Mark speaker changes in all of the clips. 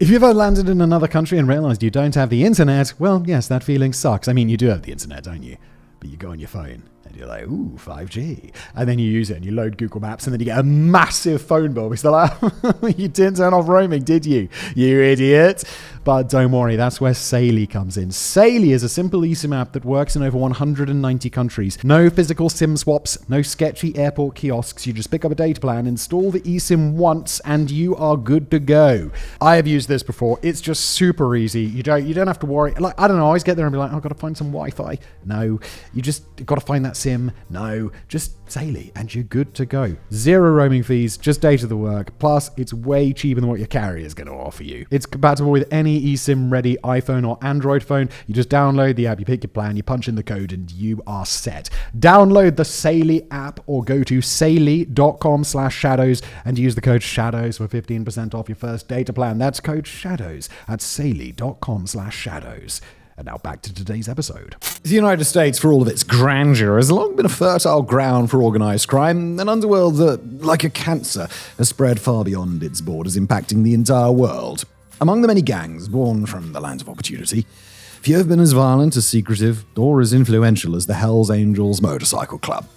Speaker 1: If you've ever landed in another country and realized you don't have the internet, well, yes, that feeling sucks. I mean, you do have the internet, don't you? But you go on your phone and you're like, ooh, 5G. And then you use it and you load Google Maps and then you get a massive phone bill. It's like, you didn't turn off roaming, did you? You idiot. But don't worry, that's where Saily comes in. Saily is a simple eSIM app that works in over 190 countries. No physical SIM swaps, no sketchy airport kiosks. You just pick up a data plan, install the eSIM once, and you are good to go. I have used this before. It's just super easy. You don't have to worry. Like, I don't know, I always get there and be like, oh, I've got to find some Wi-Fi. No. You just got to find that SIM. No. Just Saily, and you're good to go. Zero roaming fees, just data to work. Plus, it's way cheaper than what your carrier is going to offer you. It's compatible with any eSIM-ready iPhone or Android phone. You just download the app, you pick your plan, you punch in the code, and you are set. Download the Saily app or go to saily.com/shadows and use the code SHADOWS for 15% off your first data plan. That's code SHADOWS at saily.com/shadows. And now back to today's episode. The United States, for all of its grandeur, has long been a fertile ground for organized crime, an underworld that, like a cancer, has spread far beyond its borders, impacting the entire world. Among the many gangs born from the lands of opportunity, few have been as violent, as secretive, or as influential as the Hells Angels Motorcycle Club.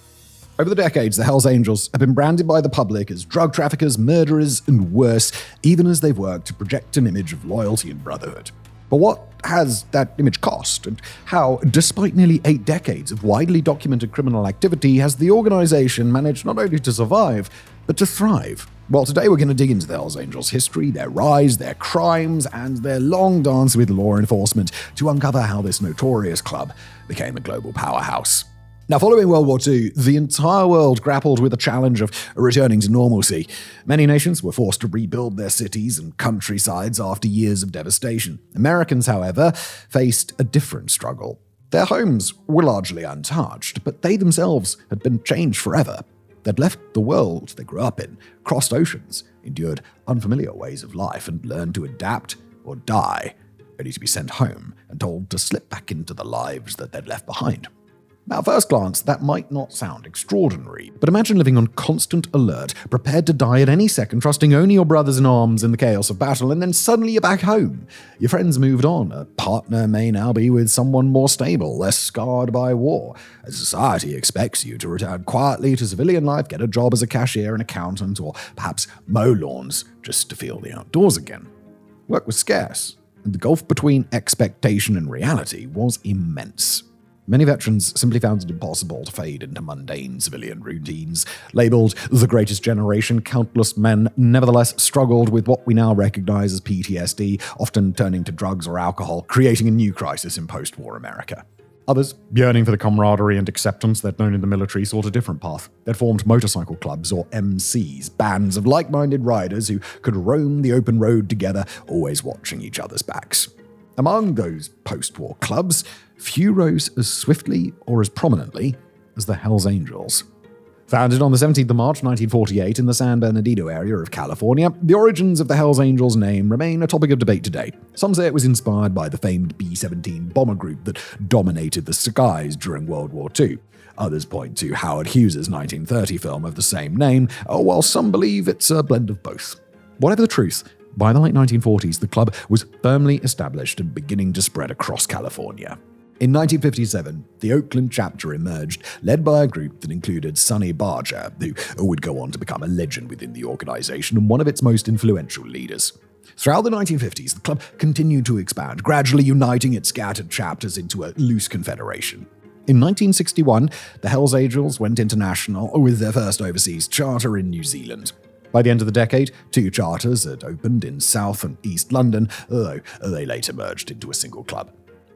Speaker 1: Over the decades, the Hells Angels have been branded by the public as drug traffickers, murderers, and worse, even as they've worked to project an image of loyalty and brotherhood. But what has that image cost, and how, despite nearly 8 decades of widely documented criminal activity, has the organization managed not only to survive, but to thrive? Well, today we're going to dig into the Hells Angels' history, their rise, their crimes, and their long dance with law enforcement to uncover how this notorious club became a global powerhouse. Now, following World War II, the entire world grappled with the challenge of returning to normalcy. Many nations were forced to rebuild their cities and countrysides after years of devastation. Americans, however, faced a different struggle. Their homes were largely untouched, but they themselves had been changed forever. They'd left the world they grew up in, crossed oceans, endured unfamiliar ways of life, and learned to adapt or die, ready to be sent home and told to slip back into the lives that they'd left behind. Now, at first glance, that might not sound extraordinary, but imagine living on constant alert, prepared to die at any second, trusting only your brothers in arms in the chaos of battle, and then suddenly you're back home. Your friends moved on, a partner may now be with someone more stable, less scarred by war. As society expects you to return quietly to civilian life, get a job as a cashier, an accountant, or perhaps mow lawns just to feel the outdoors again. Work was scarce, and the gulf between expectation and reality was immense. Many veterans simply found it impossible to fade into mundane civilian routines. Labeled the greatest generation, countless men nevertheless struggled with what we now recognize as PTSD, often turning to drugs or alcohol, creating a new crisis in post-war America. Others, yearning for the camaraderie and acceptance they'd known in the military, sought a different path. They'd formed motorcycle clubs, or MCs, bands of like-minded riders who could roam the open road together, always watching each other's backs. Among those post-war clubs, few rose as swiftly or as prominently as the Hells Angels. Founded on the 17th of March 1948 in the San Bernardino area of California, the origins of the Hells Angels name remain a topic of debate today. Some say it was inspired by the famed B-17 bomber group that dominated the skies during World War II. Others point to Howard Hughes' 1930 film of the same name, while some believe it's a blend of both. Whatever the truth, by the late 1940s, the club was firmly established and beginning to spread across California. In 1957, the Oakland chapter emerged, led by a group that included Sonny Barger, who would go on to become a legend within the organization and one of its most influential leaders. Throughout the 1950s, the club continued to expand, gradually uniting its scattered chapters into a loose confederation. In 1961, the Hells Angels went international with their first overseas charter in New Zealand. By the end of the decade, 2 charters had opened in South and East London, though they later merged into a single club.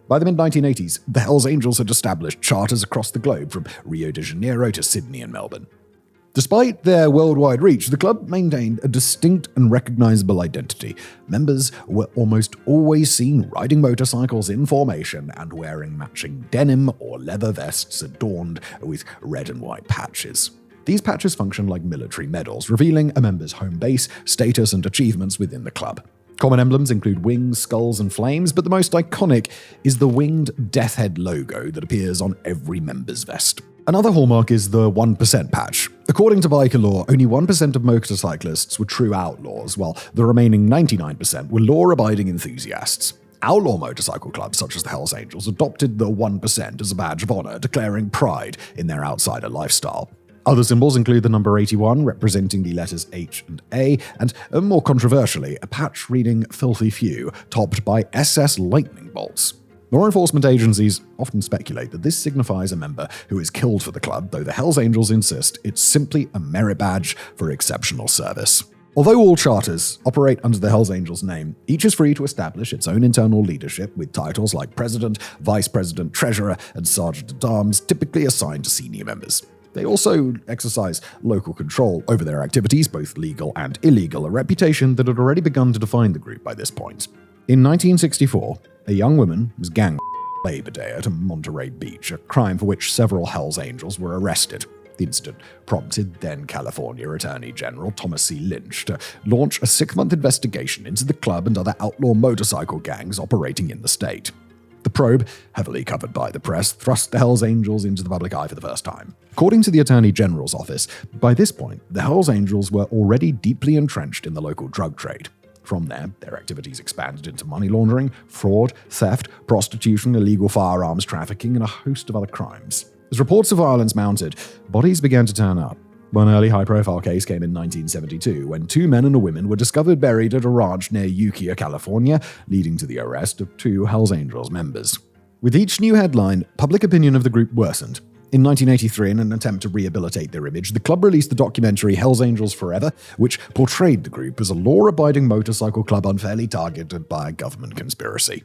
Speaker 1: By the mid-1980s, the Hells Angels had established charters across the globe, from Rio de Janeiro to Sydney and Melbourne. Despite their worldwide reach, the club maintained a distinct and recognizable identity. Members were almost always seen riding motorcycles in formation and wearing matching denim or leather vests adorned with red and white patches. These patches function like military medals, revealing a member's home base, status, and achievements within the club. Common emblems include wings, skulls, and flames, but the most iconic is the winged death head logo that appears on every member's vest.
Speaker 2: Another hallmark is the 1% patch. According to biker law, only 1% of motorcyclists were true outlaws, while the remaining 99% were law-abiding enthusiasts. Outlaw motorcycle clubs such as the Hells Angels adopted the 1% as a badge of honor, declaring pride in their outsider lifestyle. Other symbols include the number 81, representing the letters H and A, and, more controversially, a patch reading Filthy Few, topped by SS lightning bolts. Law enforcement agencies often speculate that this signifies a member who is killed for the club, though the Hells Angels insist it's simply a merit badge for exceptional service. Although all charters operate under the Hells Angels name, each is free to establish its own internal leadership with titles like President, Vice President, Treasurer, and Sergeant-at-Arms typically assigned to senior members. They also exercise local control over their activities, both legal and illegal, a reputation that had already begun to define the group by this point. In 1964, a young woman was gang Labor Day at a Monterey Beach, a crime for which several Hells Angels were arrested. The incident prompted then California Attorney General Thomas C. Lynch to launch a 6-month investigation into the club and other outlaw motorcycle gangs operating in the state. The probe, heavily covered by the press, thrust the Hells Angels into the public eye for the first time. According to the Attorney General's office, by this point, the Hells Angels were already deeply entrenched in the local drug trade. From there, their activities expanded into money laundering, fraud, theft, prostitution, illegal firearms trafficking, and a host of other crimes. As reports of violence mounted, bodies began to turn up. One early high-profile case came in 1972, when 2 men and a woman were discovered buried at a ranch near Ukiah, California, leading to the arrest of 2 Hells Angels members. With each new headline, public opinion of the group worsened. In 1983, in an attempt to rehabilitate their image, the club released the documentary Hells Angels Forever, which portrayed the group as a law-abiding motorcycle club unfairly targeted by a government conspiracy.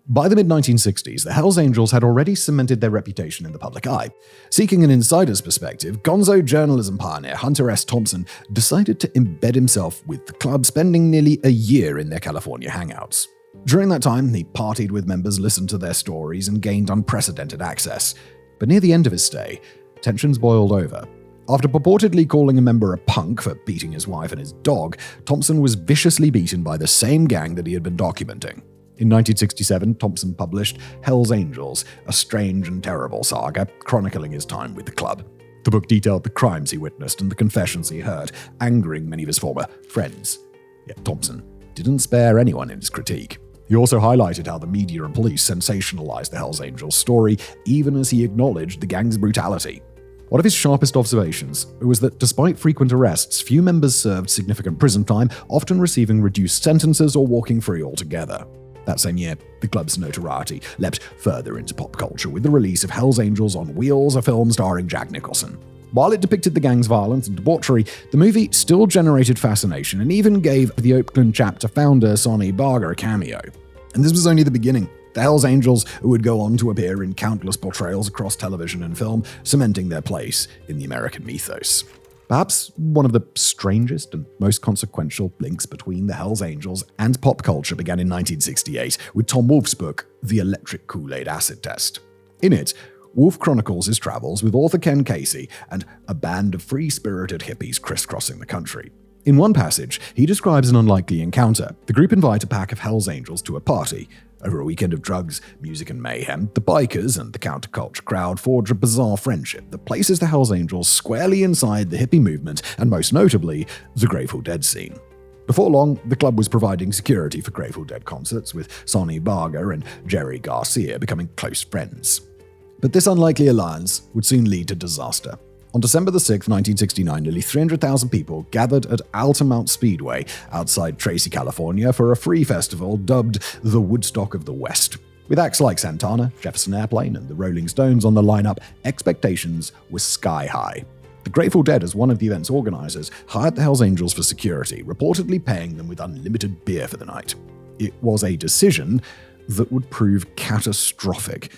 Speaker 2: By the mid-1960s, the Hells Angels had already cemented their reputation in the public eye. Seeking an insider's perspective, gonzo journalism pioneer Hunter S. Thompson decided to embed himself with the club, spending nearly a year in their California hangouts. During that time, he partied with members, listened to their stories, and gained unprecedented access. But near the end of his stay, tensions boiled over. After purportedly calling a member a punk for beating his wife and his dog, Thompson was viciously beaten by the same gang that he had been documenting. In 1967, Thompson published Hells Angels, a strange and terrible saga, chronicling his time with the club. The book detailed the crimes he witnessed and the confessions he heard, angering many of his former friends. Yet Thompson didn't spare anyone in his critique. He also highlighted how the media and police sensationalized the Hells Angels story, even as he acknowledged the gang's brutality. One of his sharpest observations was that despite frequent arrests, few members served significant prison time, often receiving reduced sentences or walking free altogether. That same year, the club's notoriety leapt further into pop culture with the release of Hells Angels on Wheels, a film starring Jack Nicholson. While it depicted the gang's violence and debauchery, the movie still generated fascination and even gave the Oakland chapter founder Sonny Barger a cameo. And this was only the beginning. The Hells Angels would go on to appear in countless portrayals across television and film, cementing their place in the American mythos. Perhaps one of the strangest and most consequential links between the Hells Angels and pop culture began in 1968 with Tom Wolfe's book, The Electric Kool-Aid Acid Test. In it, Wolfe chronicles his travels with author Ken Casey and a band of free-spirited hippies crisscrossing the country. In one passage, he describes an unlikely encounter. The group invite a pack of Hells Angels to a party. Over a weekend of drugs, music, and mayhem, the bikers and the counterculture crowd forge a bizarre friendship that places the Hells Angels squarely inside the hippie movement and, most notably, the Grateful Dead scene. Before long, the club was providing security for Grateful Dead concerts, with Sonny Barger and Jerry Garcia becoming close friends. But this unlikely alliance would soon lead to disaster. On December 6, 1969, nearly 300,000 people gathered at Altamont Speedway outside Tracy, California for a free festival dubbed the Woodstock of the West. With acts like Santana, Jefferson Airplane, and the Rolling Stones on the lineup, expectations were sky high. The Grateful Dead, as one of the event's organizers, hired the Hells Angels for security, reportedly paying them with unlimited beer for the night. It was a decision that would prove catastrophic.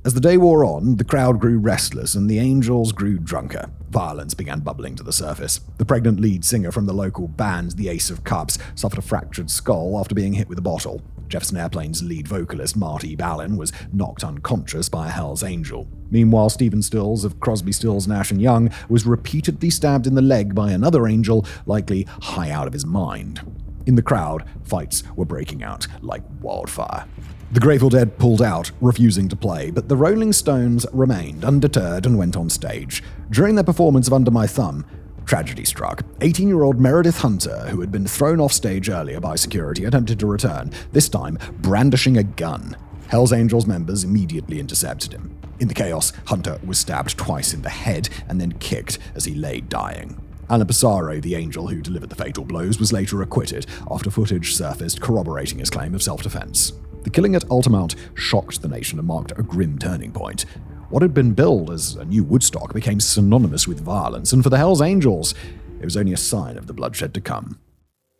Speaker 2: As the day wore on, the crowd grew restless and the Angels grew drunker. Violence began bubbling to the surface. The pregnant lead singer from the local band, the Ace of Cups, suffered a fractured skull after being hit with a bottle. Jefferson Airplane's lead vocalist, Marty Balin, was knocked unconscious by a Hells Angel. Meanwhile, Stephen Stills of Crosby, Stills, Nash & Young was repeatedly stabbed in the leg by another Angel, likely high out of his mind. In the crowd, fights were breaking out like wildfire. The Grateful Dead pulled out, refusing to play, but the Rolling Stones remained undeterred and went on stage. During their performance of Under My Thumb, tragedy struck. 18-year-old Meredith Hunter, who had been thrown off stage earlier by security, attempted to return, this time brandishing a gun. Hell's Angels members immediately intercepted him. In the chaos, Hunter was stabbed twice in the head and then kicked as he lay dying. Alan Pissarro, the angel who delivered the fatal blows, was later acquitted after footage surfaced corroborating his claim of self-defense. The killing at Altamont shocked the nation and marked a grim turning point. What had been billed as a new Woodstock became synonymous with violence, and for the Hells Angels, it was only a sign of the bloodshed to come.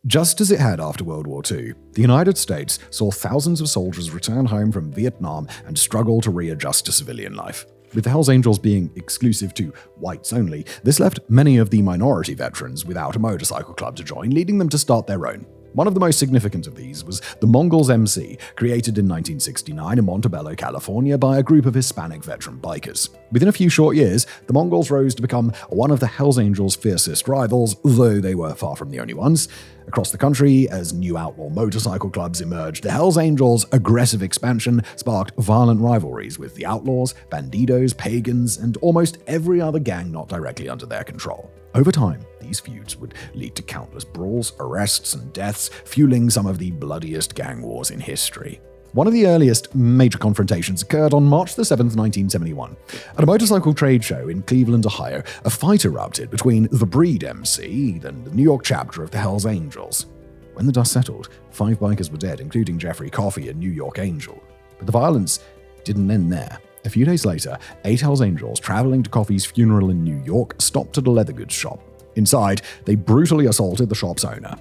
Speaker 2: Just as it had after World War II, the United States saw thousands of soldiers return home from Vietnam and struggle to readjust to civilian life. With the Hells Angels being exclusive to whites only, this left many of the minority veterans without a motorcycle club to join, leading them to start their own. One of the most significant of these was the Mongols MC, created in 1969 in Montebello, California by a group of Hispanic veteran bikers. Within a few short years, the Mongols rose to become one of the Hells Angels' fiercest rivals, though they were far from the only ones. Across the country, as new outlaw motorcycle clubs emerged, the Hells Angels' aggressive expansion sparked violent rivalries with the Outlaws, Bandidos, Pagans, and almost every other gang not directly under their control. Over time, these feuds would lead to countless brawls, arrests, and deaths, fueling some of the bloodiest gang wars in history. One of the earliest major confrontations occurred on March 7, 1971. At a motorcycle trade show in Cleveland, Ohio, a fight erupted between the Breed MC and the New York chapter of the Hells Angels. When the dust settled, 5 bikers were dead, including Jeffrey Coffey, a New York Angel. But the violence didn't end there. A few days later, 8 Hells Angels traveling to Coffey's funeral in New York stopped at a leather goods shop. Inside, they brutally assaulted the shop's owner.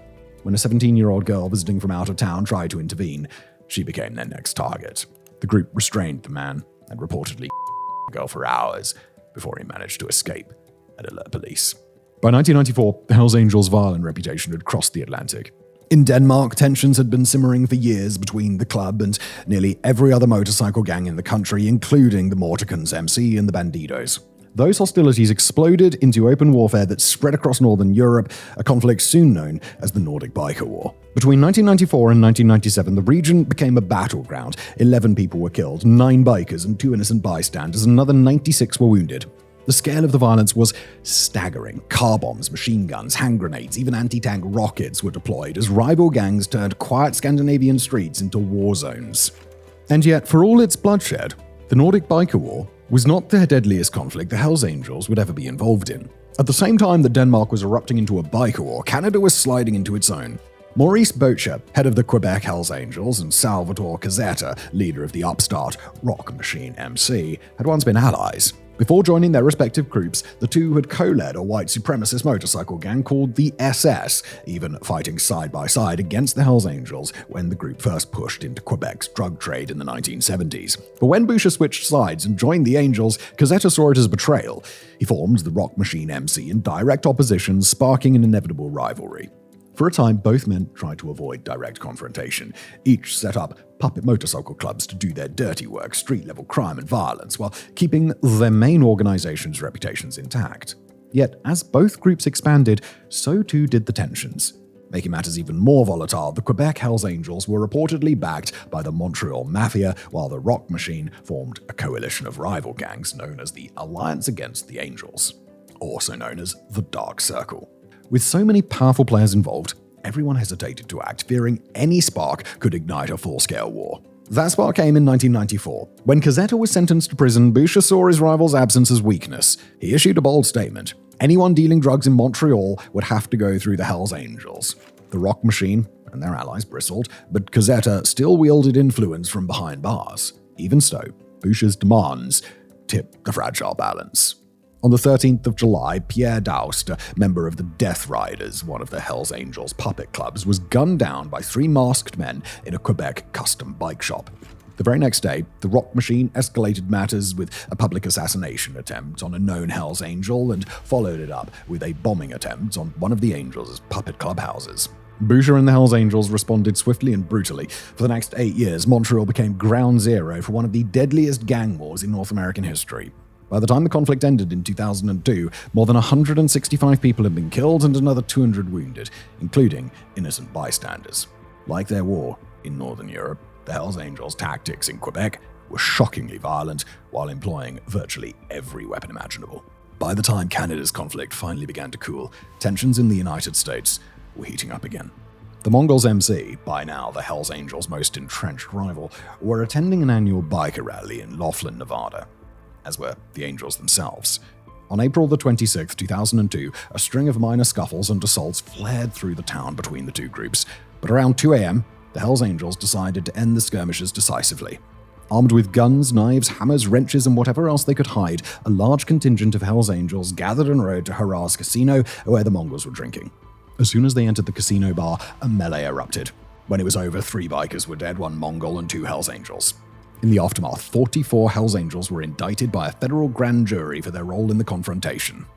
Speaker 2: When a 17-year-old girl visiting from out of town tried to intervene, she became their next target. The group restrained the man and reportedly the girl for hours before he managed to escape and alert police. By 1994, the Hells Angels' violent reputation had crossed the Atlantic. In Denmark, tensions had been simmering for years between the club and nearly every other motorcycle gang in the country, including the Morticans MC and the Bandidos. Those hostilities exploded into open warfare that spread across northern Europe, a conflict soon known as the Nordic Biker War. Between 1994 and 1997, the region became a battleground. 11 people were killed, 9 bikers and 2 innocent bystanders, and another 96 were wounded. The scale of the violence was staggering. Car bombs, machine guns, hand grenades, even anti-tank rockets were deployed as rival gangs turned quiet Scandinavian streets into war zones. And yet, for all its bloodshed, the Nordic Biker War was not the deadliest conflict the Hells Angels would ever be involved in. At the same time that Denmark was erupting into a biker war, Canada was sliding into its own. Maurice Boettcher, head of the Quebec Hells Angels, and Salvatore Cazzetta, leader of the upstart Rock Machine MC, had once been allies. Before joining their respective groups, the two had co-led a white supremacist motorcycle gang called the SS, even fighting side by side against the Hells Angels when the group first pushed into Quebec's drug trade in the 1970s. But when Boettcher switched sides and joined the Angels, Cazzetta saw it as betrayal. He formed the Rock Machine MC in direct opposition, sparking an inevitable rivalry. For a time, both men tried to avoid direct confrontation. Each set up puppet motorcycle clubs to do their dirty work, street-level crime and violence, while keeping their main organization's reputations intact. Yet, as both groups expanded, so too did the tensions. Making matters even more volatile, the Quebec Hells Angels were reportedly backed by the Montreal Mafia, while the Rock Machine formed a coalition of rival gangs known as the Alliance Against the Angels, also known as the Dark Circle. With so many powerful players involved, everyone hesitated to act, fearing any spark could ignite a full-scale war. That spark came in 1994. When Cazzetta was sentenced to prison, Boettcher saw his rival's absence as weakness. He issued a bold statement. Anyone dealing drugs in Montreal would have to go through the Hells Angels. The Rock Machine and their allies bristled, but Cazzetta still wielded influence from behind bars. Even so, Boettcher's demands tipped the fragile balance. On the 13th of July, Pierre Daoust, a member of the Death Riders, one of the Hells Angels puppet clubs, was gunned down by 3 masked men in a Quebec custom bike shop. The very next day, the Rock Machine escalated matters with a public assassination attempt on a known Hells Angel and followed it up with a bombing attempt on one of the Angels' puppet clubhouses. Boettcher and the Hells Angels responded swiftly and brutally. For the next 8 years, Montreal became ground zero for one of the deadliest gang wars in North American history. By the time the conflict ended in 2002, more than 165 people had been killed and another 200 wounded, including innocent bystanders. Like their war, In Northern Europe, the Hells Angels' tactics in Quebec were shockingly violent while employing virtually every weapon imaginable. By the time Canada's conflict finally began to cool, tensions in the United States were heating up again. The Mongols MC, by now the Hells Angels' most entrenched rival, were attending an annual biker rally in Laughlin, Nevada, as were the Angels themselves. On April the 26th, 2002, a string of minor scuffles and assaults flared through the town between the two groups, but around 2 a.m., the Hells Angels decided to end the skirmishes decisively. Armed with guns, knives, hammers, wrenches, and whatever else they could hide, a large contingent of Hells Angels gathered en route to Haraz Casino, where the Mongols were drinking. As soon as they entered the casino bar, a melee erupted. When it was over, 3 bikers were dead, 1 Mongol and 2 Hells Angels. In the aftermath, 44 Hells Angels were indicted by a federal grand jury for their role in the confrontation.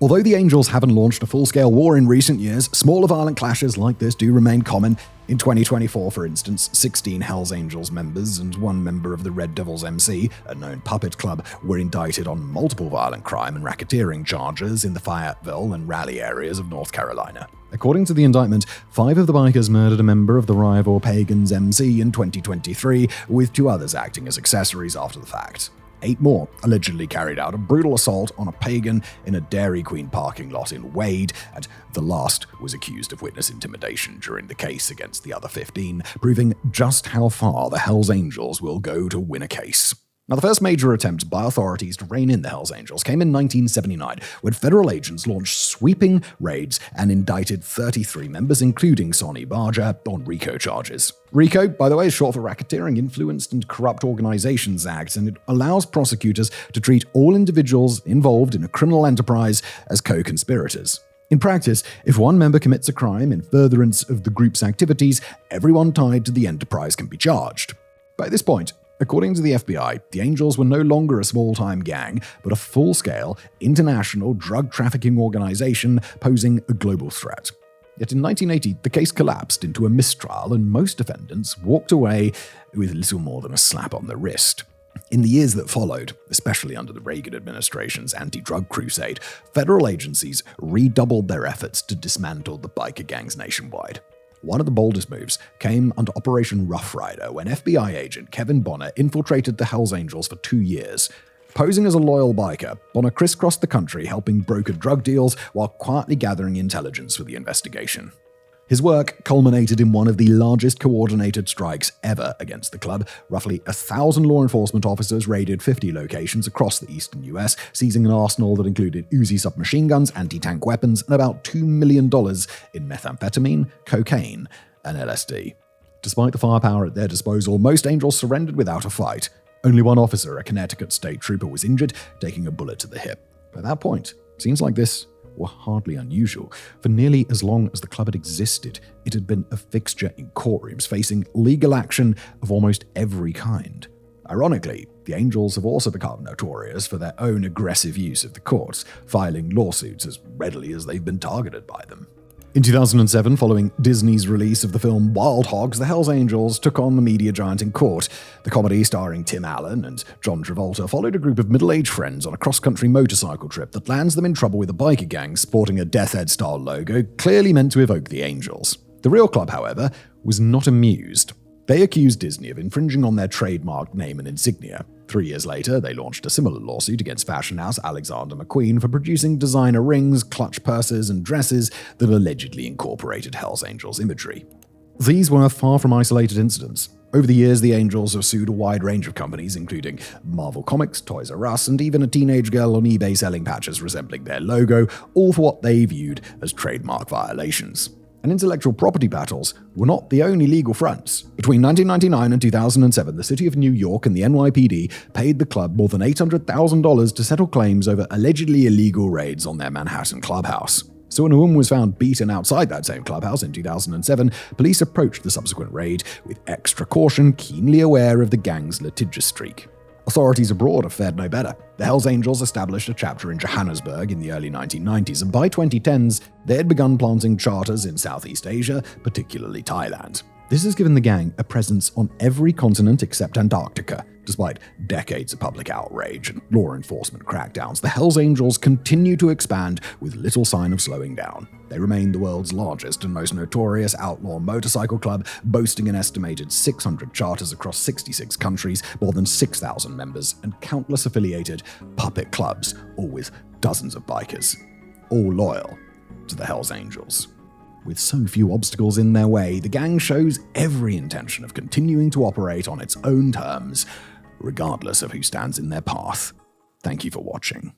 Speaker 2: Although the Angels haven't launched a full-scale war in recent years, smaller violent clashes like this do remain common. In 2024, for instance, 16 Hells Angels members and 1 member of the Red Devils MC, a known puppet club, were indicted on multiple violent crime and racketeering charges in the Fayetteville and Raleigh areas of North Carolina. According to the indictment, 5 of the bikers murdered a member of the rival Pagans MC in 2023, with 2 others acting as accessories after the fact. 8 more allegedly carried out a brutal assault on a pagan in a Dairy Queen parking lot in Wade, and the last was accused of witness intimidation during the case against the other 15, proving just how far the Hells Angels will go to win a case. Now, the first major attempt by authorities to rein in the Hells Angels came in 1979, when federal agents launched sweeping raids and indicted 33 members, including Sonny Barger, on RICO charges. RICO, by the way, is short for Racketeering, Influenced, and Corrupt Organizations Act, and it allows prosecutors to treat all individuals involved in a criminal enterprise as co-conspirators. In practice, if one member commits a crime in furtherance of the group's activities, everyone tied to the enterprise can be charged. By this point, according to the FBI, the Angels were no longer a small-time gang, but a full-scale, international drug trafficking organization posing a global threat. Yet in 1980, the case collapsed into a mistrial, and most defendants walked away with little more than a slap on the wrist. In the years that followed, especially under the Reagan administration's anti-drug crusade, federal agencies redoubled their efforts to dismantle the biker gangs nationwide. One of the boldest moves came under Operation Rough Rider, when FBI agent Kevin Bonner infiltrated the Hells Angels for 2 years. Posing as a loyal biker, Bonner crisscrossed the country helping broker drug deals while quietly gathering intelligence for the investigation. His work culminated in one of the largest coordinated strikes ever against the club. Roughly 1,000 law enforcement officers raided 50 locations across the eastern US, seizing an arsenal that included Uzi submachine guns, anti-tank weapons, and about $2 million in methamphetamine, cocaine, and LSD. Despite the firepower at their disposal, most Angels surrendered without a fight. Only one officer, a Connecticut state trooper, was injured, taking a bullet to the hip. By that point, scenes like this were hardly unusual. For nearly as long as the club had existed, it had been a fixture in courtrooms, facing legal action of almost every kind. Ironically, the Angels have also become notorious for their own aggressive use of the courts, filing lawsuits as readily as they've been targeted by them. In 2007, following Disney's release of the film Wild Hogs, the Hells Angels took on the media giant in court. The comedy, starring Tim Allen and John Travolta, followed a group of middle-aged friends on a cross-country motorcycle trip that lands them in trouble with a biker gang sporting a Death Head-style logo, clearly meant to evoke the Angels. The real club, however, was not amused. They accused Disney of infringing on their trademark name and insignia. 3 years later, they launched a similar lawsuit against fashion house Alexander McQueen for producing designer rings, clutch purses, and dresses that allegedly incorporated Hells Angels imagery. These were far from isolated incidents. Over the years, the Angels have sued a wide range of companies, including Marvel Comics, Toys R Us, and even a teenage girl on eBay selling patches resembling their logo, all for what they viewed as trademark violations. And intellectual property battles were not the only legal fronts. Between 1999 and 2007, the city of New York and the NYPD paid the club more than $800,000 to settle claims over allegedly illegal raids on their Manhattan clubhouse. So when a woman was found beaten outside that same clubhouse in 2007, police approached the subsequent raid with extra caution, keenly aware of the gang's litigious streak. Authorities abroad have fared no better. The Hells Angels established a chapter in Johannesburg in the early 1990s, and by 2010s, they had begun planting charters in Southeast Asia, particularly Thailand. This has given the gang a presence on every continent except Antarctica. Despite decades of public outrage and law enforcement crackdowns, the Hells Angels continue to expand with little sign of slowing down. They remain the world's largest and most notorious outlaw motorcycle club, boasting an estimated 600 charters across 66 countries, more than 6,000 members, and countless affiliated puppet clubs, all with dozens of bikers, all loyal to the Hells Angels. With so few obstacles in their way, the gang shows every intention of continuing to operate on its own terms, regardless of who stands in their path. Thank you for watching.